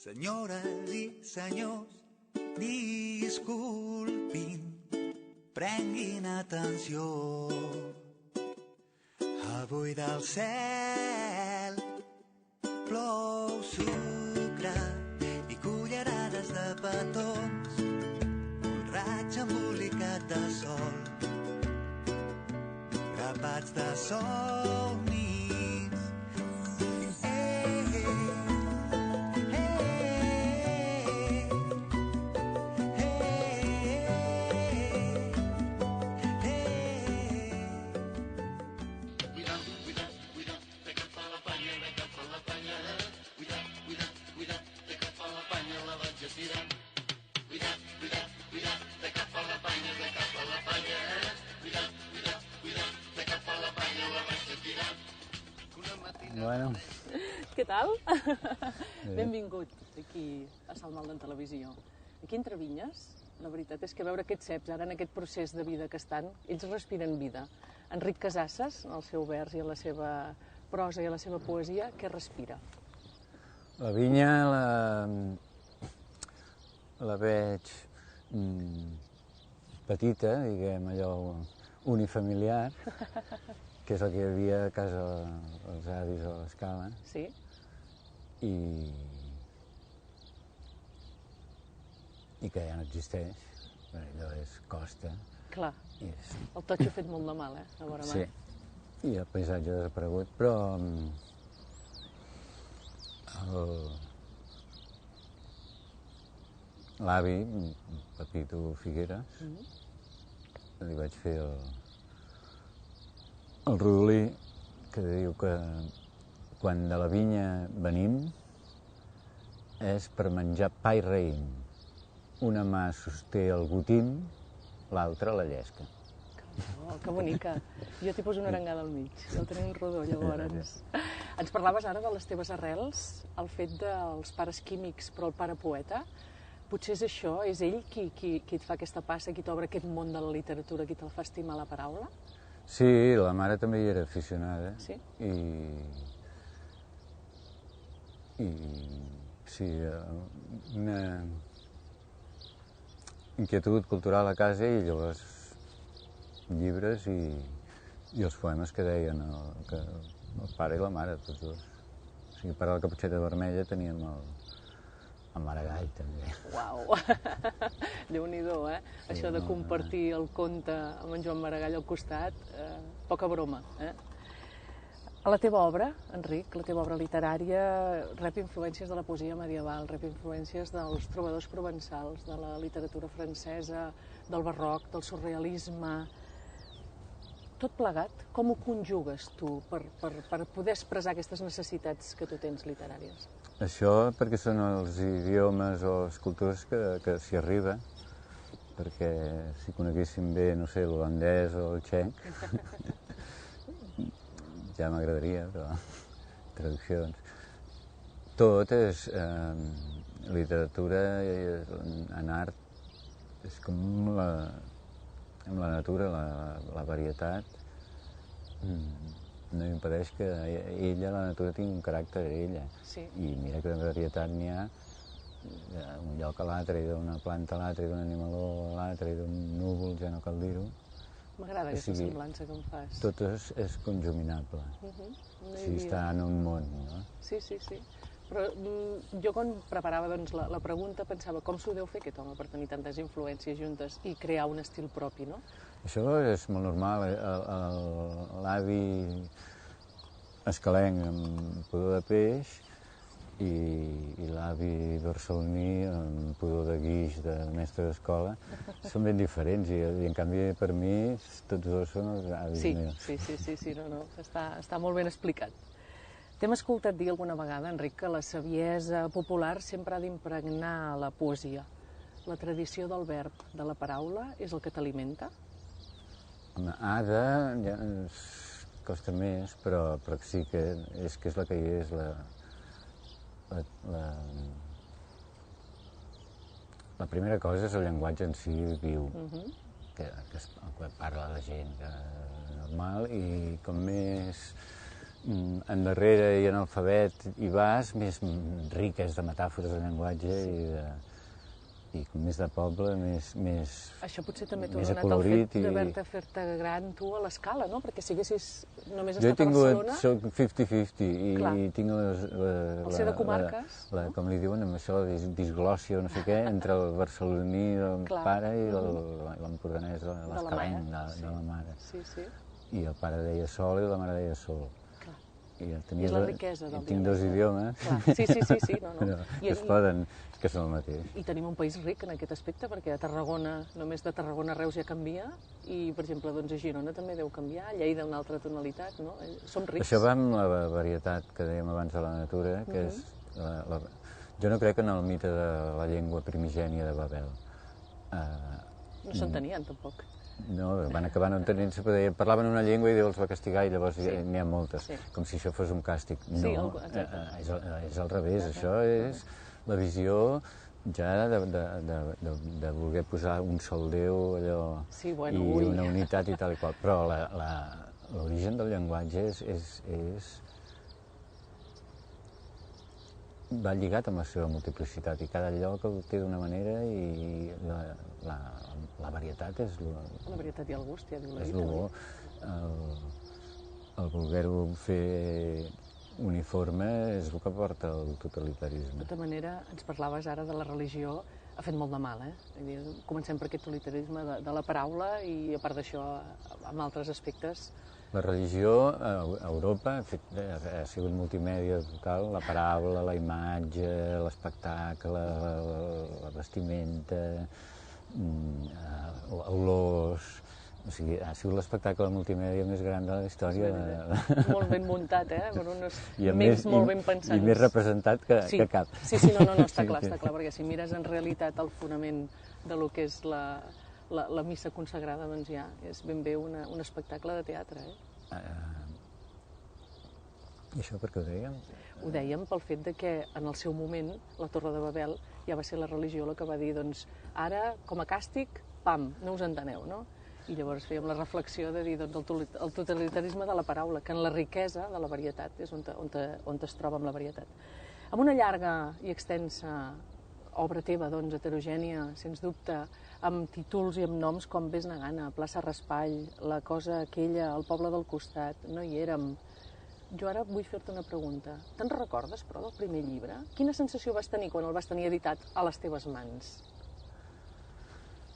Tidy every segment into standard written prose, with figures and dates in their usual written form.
Senyores i senyors, disculpin, prenguin atenció. Avui del cel plou sucre i cullerades de petons, un raig embolicat de sol, grapats de somnis. Bueno. Què tal? Benvingut aquí a Salmaldon en Televisió. Aquí entre vinyes, la veritat és que veure aquests ceps ara en aquest procés de vida que estan, ells respiren vida. Enric Casasses, en el seu vers i en la seva prosa i en la seva poesia, què respira? La vinya la veig petita, diguem allò unifamiliar, que és el que hi havia a casa dels avis a l'Escala. Sí? I que ja no existeix, perquè allò és costa. Clar, el totxo ha fet molt de mal, a vora mar. Sí, i el paisatge ha desaparegut, però l'avi, Pepito Figueres, li vaig fer el rodolí, que diu que quan de la vinya venim és per menjar pa i raïm. Una mà sosté el gotim, l'altra la llesca. Oh, que bonica. Jo t'hi poso una arengada al mig, ja el tenim rodó, llavors. Ens parlaves ara de les teves arrels, el fet dels pares químics però el pare poeta. Potser és això, és ell qui et fa aquesta passa, qui t'obre aquest món de la literatura, qui te'l fa estimar la paraula? Sí, la mare també hi era aficionada. Sí? I sí, una inquietud cultural a casa i llavors llibres i els poemes que deien el pare i la mare, tots dos. O sigui, per a la Caputxeta Vermella teníem el Maragall, també. Uau! Déu-n'hi-do, eh? Sí, això de compartir el conte amb en Joan Maragall al costat, poca broma, eh? A la teva obra, Enric, la teva obra literària, rep influències de la poesia medieval, rep influències dels trobadors provençals, de la literatura francesa, del barroc, del surrealisme. Tot plegat, com ho conjugues tu per poder expressar aquestes necessitats que tu tens literàries? Això perquè són els idiomes o les cultures que s'hi arriba, perquè si coneguéssim bé, no sé, l'holandès o el txec, ja m'agradaria, però traduccions. Tot és literatura en art, és com amb la natura, la varietat. No impedeix que ella, la natura, tingui un caràcter ella. Sí. I mira que de varietat n'hi ha d'un lloc a l'altre, i d'una planta a l'altra, i d'un animaló a l'altre, i d'un núvol, ja no cal dir-ho. M'agrada aquesta semblança que em fas. Tot és conjuminable, si està en un món, no? Sí. Però jo quan preparava la pregunta pensava com s'ho deu fer aquest home per tenir tantes influències juntes i crear un estil propi, no? Això és molt normal. L'avi escalenc amb pudor de peix i l'avi barceloní amb pudor de guix de mestre d'escola són ben diferents i en canvi per mi tots dos són els avis meus. Sí, no, està molt ben explicat. T'hem escoltat dir alguna vegada, Enric, que la saviesa popular sempre ha d'impregnar la poesia. La tradició del verb, de la paraula, és el que t'alimenta? Home, ja ens costa més, però sí que és la que hi és la primera cosa és el llenguatge en si viu, que parla la gent normal, i com més endarrere i en alfabet hi vas, més ric és de metàfores de llenguatge i més de poble, més Això potser també t'ho ha més donat el acolorit fet d'haver-te fer-te gran tu a l'escala, no? Perquè si haguessis només Jo he estat a tingut, Barcelona... soc 50-50 Clar. i tinc El ser de comarques, no? com li diuen, amb això, disglòssia o no sé què, entre el barceloní del Clar. pare i l'empordanès, l'escalenc de la mare. Sí, sí. I el pare deia sol i la mare deia sol. Clar. I És la riquesa del tinc dos idiomes. Clar. Sí, no. Però es poden, és que són el mateix. I tenim un país ric en aquest aspecte, perquè a Tarragona, només de Tarragona a Reus ja canvia, i, per exemple, doncs a Girona també deu canviar, Lleida una altra tonalitat, no? Som rics. Això va amb la varietat que dèiem abans de la natura, que és... Jo no crec en el mite de la llengua primigènia de Babel. No s'entenien, tampoc. No, van acabar no entenent-se, però parlaven una llengua i Déu els va castigar i llavors n'hi ha moltes, com si això fos un càstig. No, és al revés, això és la visió ja de voler posar un sol Déu allò, i una unitat i tal i qual, però l'origen del llenguatge va lligat amb la seva multiplicitat i cada lloc el té d'una manera i la varietat és la varietat i el gust, ja diu la és dita. el bo. El voler-ho fer uniforme és el que porta al totalitarisme. De tota manera, ens parlaves ara de la religió, ha fet molt de mal, eh? Comencem per aquest totalitarisme de la paraula i, a part d'això, amb altres aspectes. La religió a Europa ha sigut multimèdia total, la paraula, la imatge, l'espectacle, la vestimenta, olors... O sigui, ha sigut l'espectacle multimèdia més gran de la història. Molt ben muntat, per uns ments molt ben pensats. I més representat que cap. Sí, no, està clar, perquè si mires en realitat el fonament de lo que és la missa consagrada, doncs ja és ben bé un espectacle de teatre, I això per què ho dèiem? Ho dèiem pel fet de que en el seu moment la Torre de Babel ja va ser la religió la que va dir, doncs, ara, com a càstig, pam, no us enteneu, no? I llavors fèiem la reflexió de dir, doncs, el totalitarisme de la paraula, que en la riquesa de la varietat és on es troba amb la varietat. Amb una llarga i extensa obra teva, doncs, heterogènia, sens dubte, amb títols i amb noms com Ves Negana, Plaça Raspall, La cosa aquella, El poble del costat, No hi érem... Jo ara vull fer-te una pregunta. Te'n recordes, però, del primer llibre? Quina sensació vas tenir quan el vas tenir editat a les teves mans?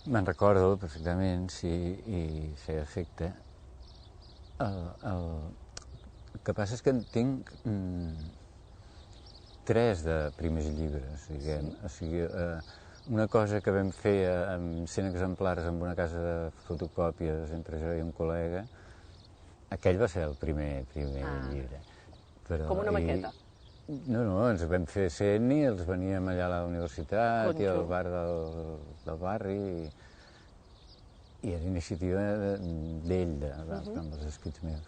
Me'n recordo perfectament, sí, i feia efecte. El que passa és que en tinc 3 de primers llibres, diguem. O sigui, una cosa que vam fer amb 100 exemplars en una casa de fotocòpies entre jo i un col·lega, aquell va ser el primer llibre. Com una maqueta. No, ens vam fer 100 i els veníem allà a la universitat i al bar del barri i era iniciativa d'ell, amb els escrits meus.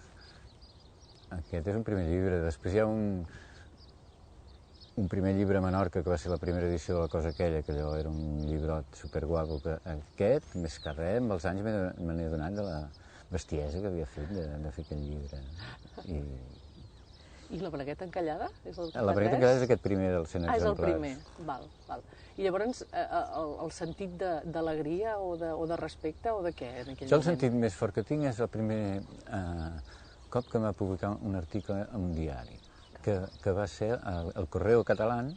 Aquest és un primer llibre. Després hi ha un primer llibre a Menorca, que va ser la primera edició de La cosa aquella, que allò era un llibrot superguapo. Aquest, més que res, amb els anys me n'he donat de la bestiesa que havia fet de fer aquest llibre. I La bragueta encallada? La bragueta encallada és aquest primer dels 100 exemplars. És el primer, val. I llavors, el sentit d'alegria o de respecte o de què en aquell moment? Jo el sentit més fort que tinc és el primer cop que em va publicar un article en un diari, que va ser el Correo Catalán,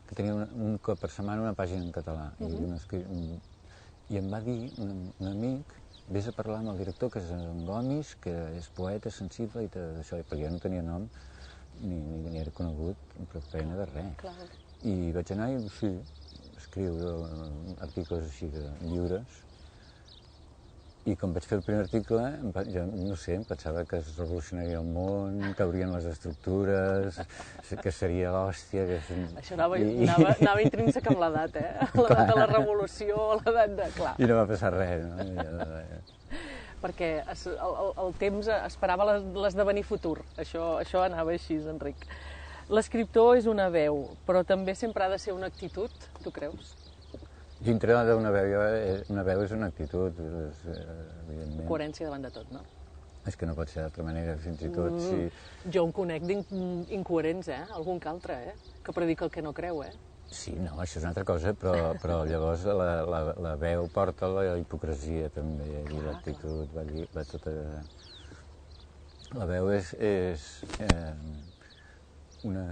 que tenia un cop per setmana una pàgina en català. I em va dir un amic, vés a parlar amb el director, que és en Gomis, que és poeta, sensible i tot això, perquè jo no tenia nom, ni era conegut, però feina de res. I vaig anar i sí, escriure articles així de lliures. I quan vaig fer el primer article, jo no sé, em pensava que es revolucionaria el món, que haurien les estructures, que seria l'hòstia... Això anava intrínsec amb l'edat, l'edat de la revolució, l'edat de... Clar. I no va passar res, no? Perquè el temps esperava l'esdevenir futur. Això anava així, Enric. L'escriptor és una veu, però també sempre ha de ser una actitud, tu creus? Dintre d'una veu, una veu és una actitud, evidentment. Coherència davant de tot, no? És que no pot ser d'altra manera, fins i tot si... Jo em conec d'incoherents, algun que altre, que predica el que no creu, Sí, no, això és una altra cosa, però llavors la veu porta la hipocresia també, i l'actitud, va tota... La veu és una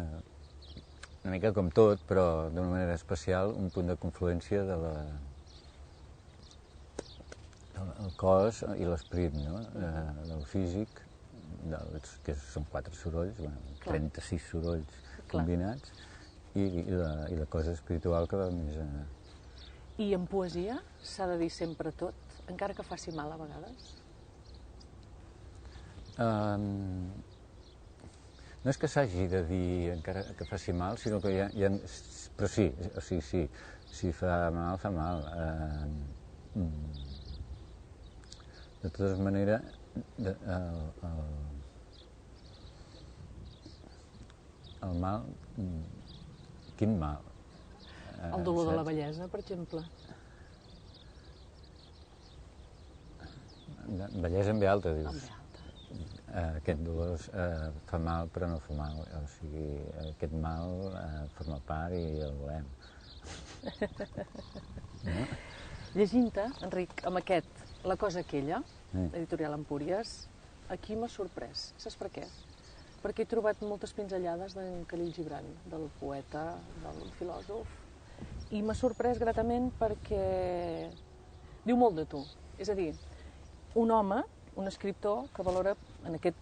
mica com tot, però d'una manera especial, un punt de confluència del cos i l'esperit, no? Del físic, que són 4 sorolls, 36 sorolls combinats, i la cosa espiritual que va més... I en poesia s'ha de dir sempre tot, encara que faci mal a vegades? No és que s'hagi de dir encara que faci mal, sinó que hi ha... Però sí, o sigui, sí, si fa mal, fa mal. De totes maneres, el mal... Quin mal? El dolor de la bellesa, per exemple. Bellesa en ve alta, dius. En ve alta. Aquest dolor fa mal, però no fa mal. O sigui, aquest mal forma part i el volem. No? Llegint-te, Enric, amb aquest, La cosa aquella, editorial Empúries, aquí m'ha sorprès. Saps per què? Perquè he trobat moltes pinzellades d'en Khalil Gibran, del poeta, del filòsof, i m'ha sorprès gratament perquè diu molt de tu. És a dir, un home, un escriptor, que valora, en aquest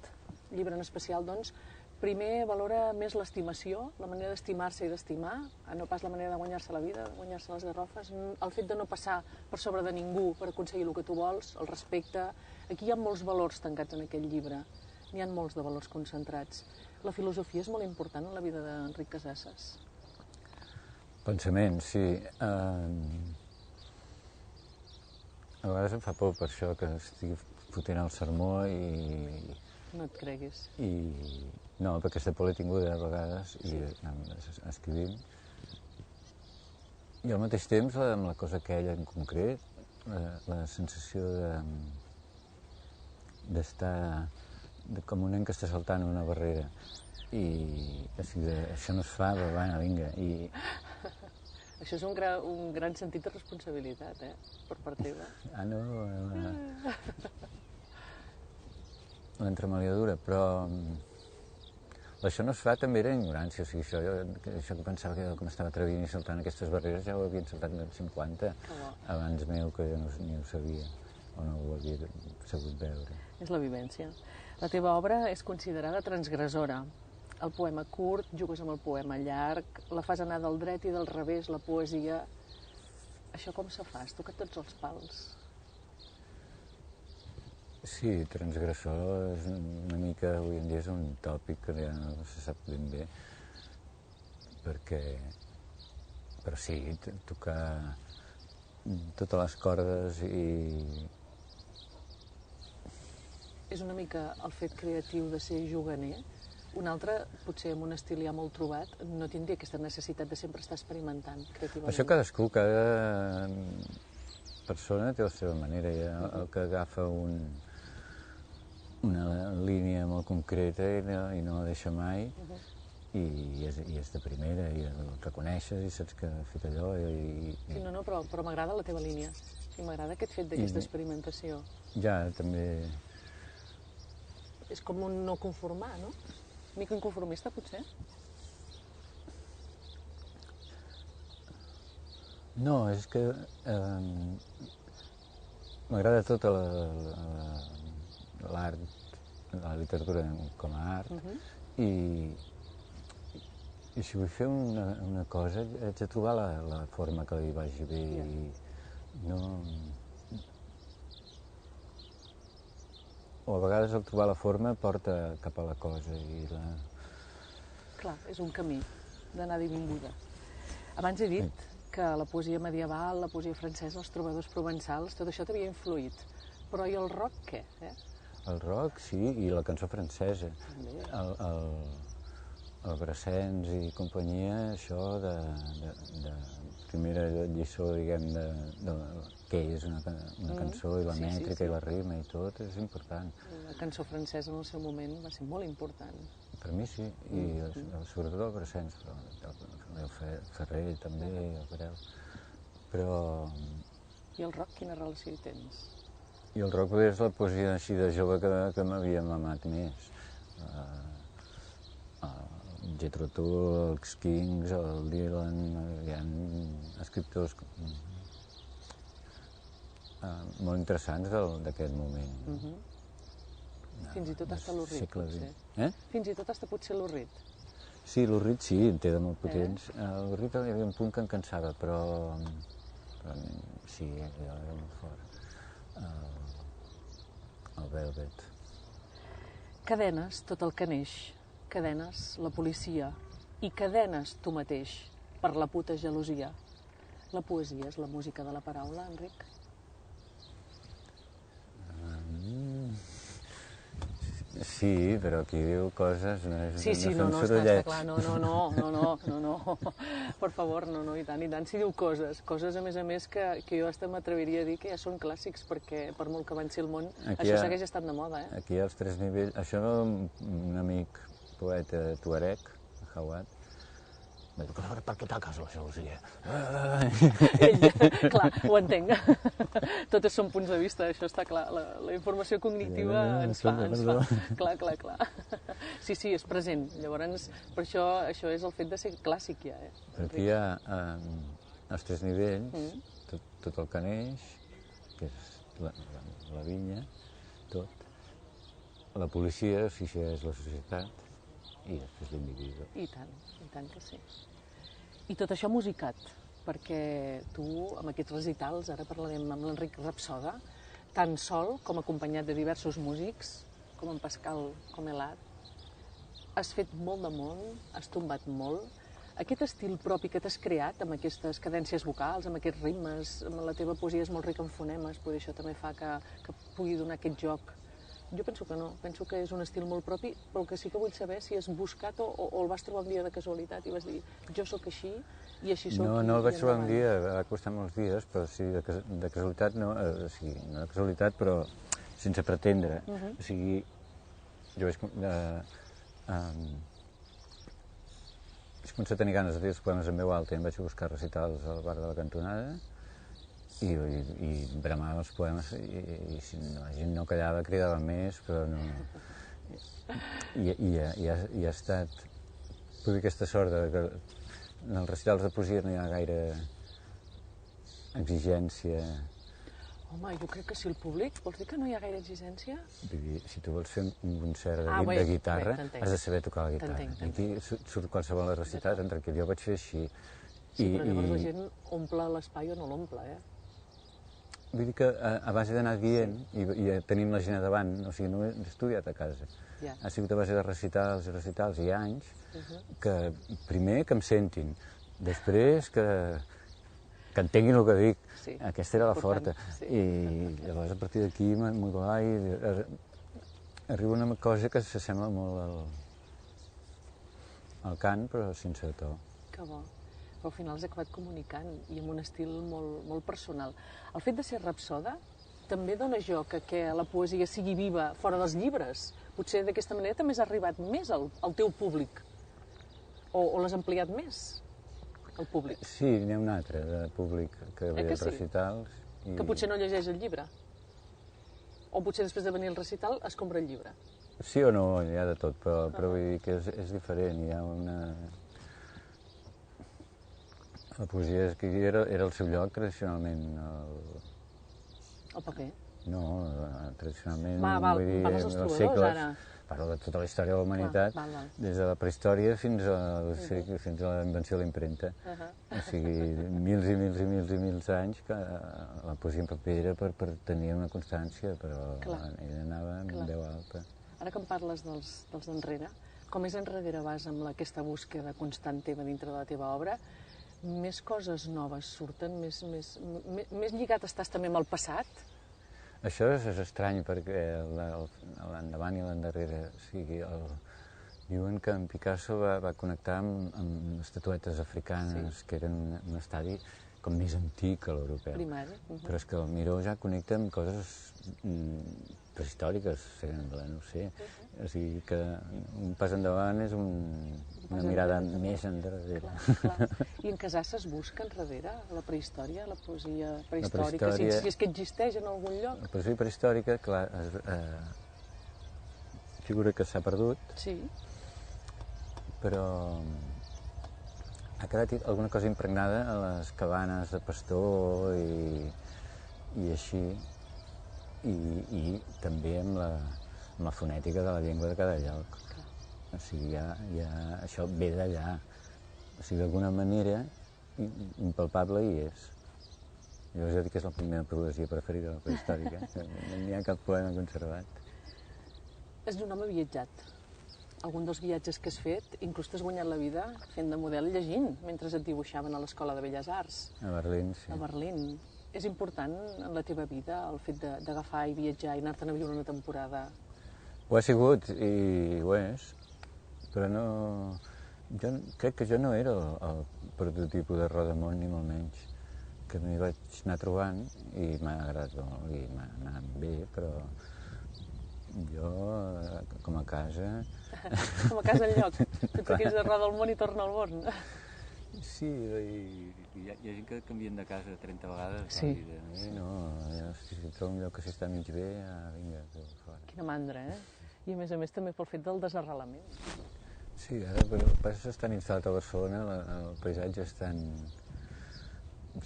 llibre en especial, doncs, primer valora més l'estimació, la manera d'estimar-se i d'estimar, no pas la manera de guanyar-se la vida, de guanyar-se les garrofes, el fet de no passar per sobre de ningú per aconseguir el que tu vols, el respecte. Aquí hi ha molts valors tancats en aquest llibre, n'hi ha molts de valors concentrats. La filosofia és molt important en la vida d'Enric Casassas. Pensament, sí. A vegades em fa por per això, que estigui fotent el sermó i... No et creguis. No, perquè aquesta por l'he tinguda a vegades, i escrivint. I al mateix temps, amb la cosa aquella en concret, la sensació d'estar com un nen que està saltant una barrera. I això no es fa, però va, vinga. Això és un gran sentit de responsabilitat, per part teva. No, l'entremaliadura, però això no es fa també era ignorància, o sigui, això que pensava que m'estava atrevint i saltant aquestes barreres ja ho havien saltat en 50 abans meu, que jo ni ho sabia o no ho havia sabut veure. És la vivència. La teva obra és considerada transgressora. El poema curt, jugues amb el poema llarg, la fas anar del dret i del revés, la poesia... Això com se fa? Has tocat tots els pals. Sí, transgressor és una mica, avui en dia és un tòpic que ja no se sap ben bé, perquè... Però sí, tocar totes les cordes i... És una mica el fet creatiu de ser juganer. Un altre, potser amb un estil ja molt trobat, no tindria aquesta necessitat de sempre estar experimentant creativament. Això cadascú, cada persona té la seva manera. Hi ha el que agafa una línia molt concreta i no la deixa mai, i és de primera, i el reconeixes i saps que ha fet allò. Sí, no, però m'agrada la teva línia. I m'agrada aquest fet d'aquesta experimentació. Ja, també... És com un no conformar, no? Mica inconformista, potser? No, és que m'agrada tota l'art, la literatura com a art, i si vull fer una cosa haig de trobar la forma que li vagi bé, i no... O a vegades el trobar la forma porta cap a la cosa i la... Clar, és un camí d'anada i vinguda. Abans he dit que la poesia medieval, la poesia francesa, els trobadors provençals, tot això t'havia influït. Però i el rock, què? El rock, sí, i la cançó francesa. el Brassens i companyia, això de primera lliçó, diguem, de què és una cançó i la mètrica i la rima i tot, és important. La cançó francesa en el seu moment va ser molt important. Per mi sí, i sobretot el Brassens, però el Ferrer també, el Brel. Però... I el rock, quina relació hi tens? I el rock és la poesia així de jove que m'havia mamat més. Jethro Tull, els Kings, el Dylan, hi ha escriptors molt interessants d'aquest moment. Fins i tot hasta l'Urrit, potser. Fins i tot hasta potser l'Urrit. Sí, l'Urrit sí, en té de molt potents. L'Urrit hi havia un punt que em cansava, però sí, era molt fort. El Velvet. Cadenes, tot el que neix. Cadenes, la policia. I cadenes, tu mateix, per la puta gelosia. La poesia és la música de la paraula, Enric? Sí, però aquí diu coses... Sí, no, està clar, no. Per favor, no, i tant. Si diu coses, a més, que jo hasta m'atreviria a dir que ja són clàssics, perquè per molt que avanci el món, això segueix estant de moda, eh? Aquí hi ha els 3 nivells... Això un amic poeta tuareg, Jawad, va dir, per què taques la gelosia? Clar, ho entenc. Totes són punts de vista, això està clar. La informació cognitiva ens fa. Clar. Sí, és present. Llavors, per això és el fet de ser clàssic ja, eh? Aquí hi ha els 3 nivells, tot el que neix, que és la vinya, tot. La policia, si això és la societat, i després l'individu. I tant que sí. I tot això musicat, perquè tu, amb aquests recitals, ara parlarem amb l'Enric Rapsoda, tant sol com acompanyat de diversos músics, com en Pascal Comelat, has fet molt de món, has tombat molt. Aquest estil propi que t'has creat, amb aquestes cadències vocals, amb aquests ritmes, amb la teva poesia és molt rica en fonemes, potser això també fa que pugui donar aquest joc. Jo penso que no, penso que és un estil molt propi, però el que sí que vull saber si has buscat o el vas trobar un dia de casualitat i vas dir, jo sóc així i així sóc. No el vaig trobar un dia, va costar molts dies, però sí, de casualitat no, o sigui, no de casualitat, però sense pretendre. O sigui, jo vaig començar a tenir ganes de dir els poemes en veu alta i em vaig buscar recitals al bar de la Cantonada, i bramava els poemes i si la gent no callava cridava més, però no... I ha estat... Vull dir, aquesta sort que en els recitals de poesia no hi ha gaire exigència. Home, jo crec que si el públic... Vols dir que no hi ha gaire exigència? Vull dir, si tu vols fer un concert de guitarra, has de saber tocar la guitarra. Aquí surt qualsevol recitat, en tranquil, jo vaig fer així. Sí, però llavors la gent omple l'espai o no l'omple, eh? Vull dir que a base d'anar dient i tenim la gent a davant, o sigui, no he estudiat a casa. Ha sigut a base de recitals i anys, que primer que em sentin, després que entenguin el que dic. Aquesta era la forta. I llavors a partir d'aquí modular i arriba una cosa que s'assembla molt al cant, però sense to. Que bo. Però al final has acabat comunicant i amb un estil molt personal. El fet de ser rapsoda també dona joc a que la poesia sigui viva fora dels llibres. Potser d'aquesta manera també has arribat més al teu públic. O l'has ampliat més, el públic. Sí, n'hi ha un altre de públic que ve als recitals. Que potser no llegeix el llibre. O potser després de venir al recital es compra el llibre. Sí o no, hi ha de tot, però vull dir que és diferent. Hi ha una... La poesia era el seu lloc tradicionalment. El paper? No, tradicionalment... Parles dels trobadors, ara? Parlo de tota la història de la humanitat, des de la prehistòria fins a la invenció de l'impremta. O sigui, mils i mils anys que la poesia en paper era per tenir una constància, però ella anava en veu alta. Ara que em parles dels d'enrere, com més enrere vas amb aquesta búsqueda constant teva dintre de la teva obra, més coses noves surten, més lligat estàs també amb el passat? Això és estrany perquè l'endavant i l'endarrere, o sigui, Diuen que en Picasso va connectar amb estatuetes africanes, que eren un estadi com més antic que l'europeu. Primari. Però és que el Miró ja connecta amb coses prehistòriques, no ho sé. O sigui que un pas endavant és una mirada més endarrere. Clar. I en Casasses busca enrere la prehistòria, la poesia prehistòrica, si és que existeix en algun lloc? La poesia prehistòrica, clar, figura que s'ha perdut, sí, però ha quedat alguna cosa impregnada a les cabanes de pastor i així, i també amb la fonètica de la llengua de cada lloc. O sigui, això ve d'allà. O sigui, d'alguna manera, impalpable hi és. Jo ja dic que és la meva poesia preferida, la prehistòrica. No n'hi ha cap poema conservat. És un home viatjat. Algun dels viatges que has fet, inclús t'has guanyat la vida fent de model llegint, mentre et dibuixaven a l'Escola de Belles Arts. A Berlín, sí. A Berlín. És important en la teva vida el fet d'agafar i viatjar i anar-te'n a viure una temporada? Ho ha sigut i ho és, però no... Jo crec que jo no era el prototipo de Rodamont, ni molt menys. Que m'hi vaig anar trobant i m'ha agradat molt i m'ha anat bé, però jo, com a casa... Com a casa enlloc. Tu t'aquis de roda al món i torna al món. Sí, hi ha gent que canvien de casa 30 vegades. Sí. No, si trobo un lloc que s'està mig bé, vinga, fora. Quina mandra, eh? I a més també pel fet del desarrelament. Sí, ara el pas és tan instal·lat a Barcelona, el paisatge és tan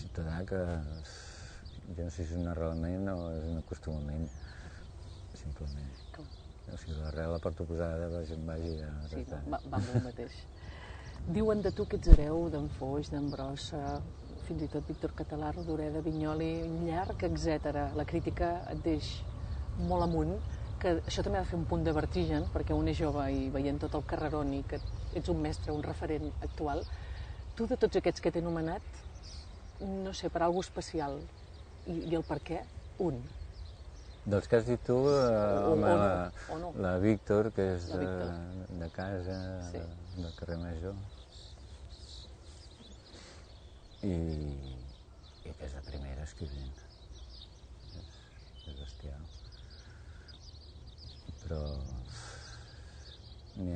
ciutadà que jo no sé si és un arrelament o és un acostumament, simplement. Com? O sigui, l'arrel la porta posada, vagi on vagi, ja... Sí, va amb el mateix. Diuen de tu que ets hereu d'en Foix, d'en Brossa, fins i tot Víctor Català, Rodoreda, Vinyoli, un llarg, etc. La crítica et deix molt amunt, que això també ha de fer un punt de vertigen, perquè un és jove i veient tot el carrerón i que ets un mestre, un referent actual. Tu, de tots aquests que t'he anomenat, no sé, per alguna especial, i el per què, un. Dels que has dit tu, home, la Víctor, que és de casa, del carrer Major, i que és la primera escrivint. És bestial. Però n'hi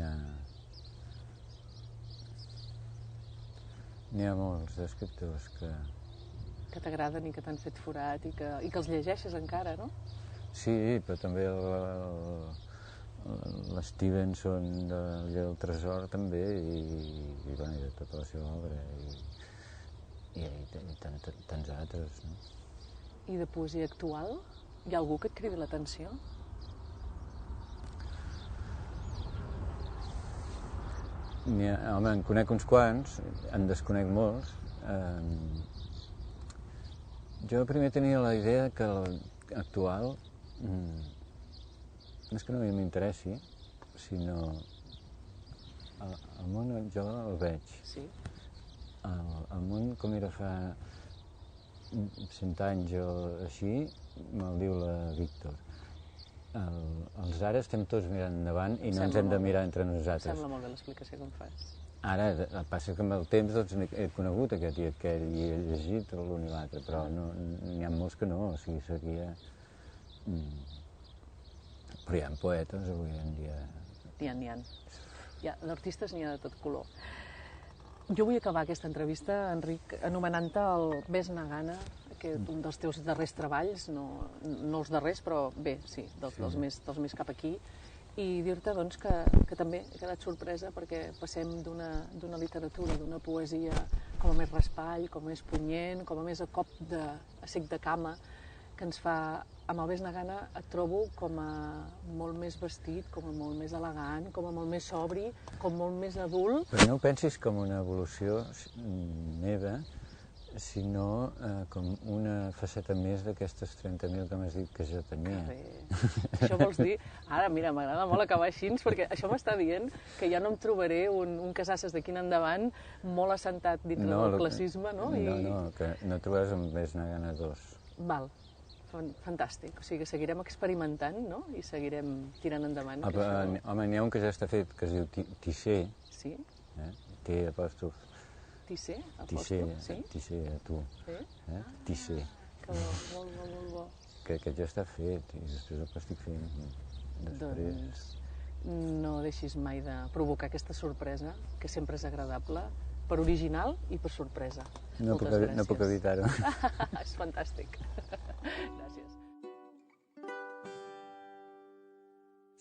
ha molts escriptors que t'agraden i que t'han fet forat i que els llegeixes encara, no? Sí, però també l'Stevenson del Lleó del Tresor també, i de tota la seva obra, i tants altres, no? I de poesia actual? Hi ha algú que et cridi l'atenció? Home, en conec uns quants, en desconec molts. Jo primer tenia la idea que l'actual no és que no m'interessi, sinó el món jo el veig. Sí. El món com era fa 100 anys o així, me'l diu la Víctor. Els ara estem tots mirant endavant i no ens hem de mirar entre nosaltres. Sembla molt bé l'explicació que em fas. Ara, passa que amb el temps doncs, he conegut aquest i aquell i he llegit l'un i l'altre, però n'hi ha molts que no, o sigui, seria... Però hi ha poetes avui en dia. N'hi ha. D'artistes n'hi ha de tot color. Jo vull acabar aquesta entrevista, Enric, anomenant-te el Vesna Gana, que és un dels teus darrers treballs, no els darrers, però bé, sí, dels més cap aquí, i dir-te doncs, que també he quedat sorpresa perquè passem d'una literatura, d'una poesia com a més raspall, com a més punyent, com a més a cop a sec de cama, que ens fa, amb el Vesna Gana et trobo com a molt més vestit, com a molt més elegant, com a molt més sobri, com molt més adult. Però no ho pensis com una evolució meva, sinó com una faceta més d'aquestes 30.000 que m'has dit que jo tenia. Que bé. Això vols dir... Ara, mira, m'agrada molt acabar així, perquè això m'està dient que ja no em trobaré un Casasses d'aquí en endavant molt assentat dintre del classisme, no? No, que no trobaràs un Vesna Gana 2. Val. Fantàstic. O sigui, seguirem experimentant, no? I seguirem tirant endavant. Home, n'hi ha un que ja està fet, que es diu Tisser. Sí? T apòstrof. Tisser? Apòstrof, sí? Tisser, a tu. Sí? Tisser. Que bo, molt bo. Que aquest ja està fet, i després el que estic fent. Doncs no deixis mai de provocar aquesta sorpresa, que sempre és agradable, per original i per sorpresa. Moltes gràcies. No puc evitar-ho. És fantàstic. Gràcies.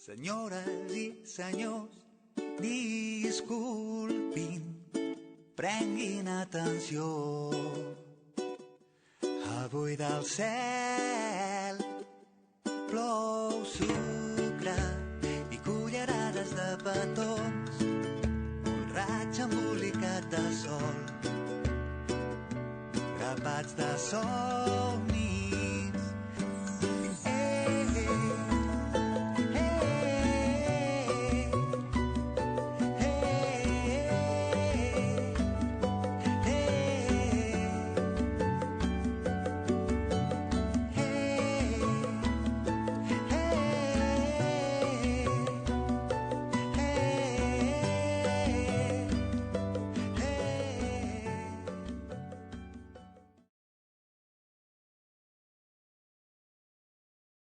Senyores i senyors, disculpin, prenguin atenció. Avui del cel plou sucre i cullerades de petons, un raig embolicat de sol, grapats de somni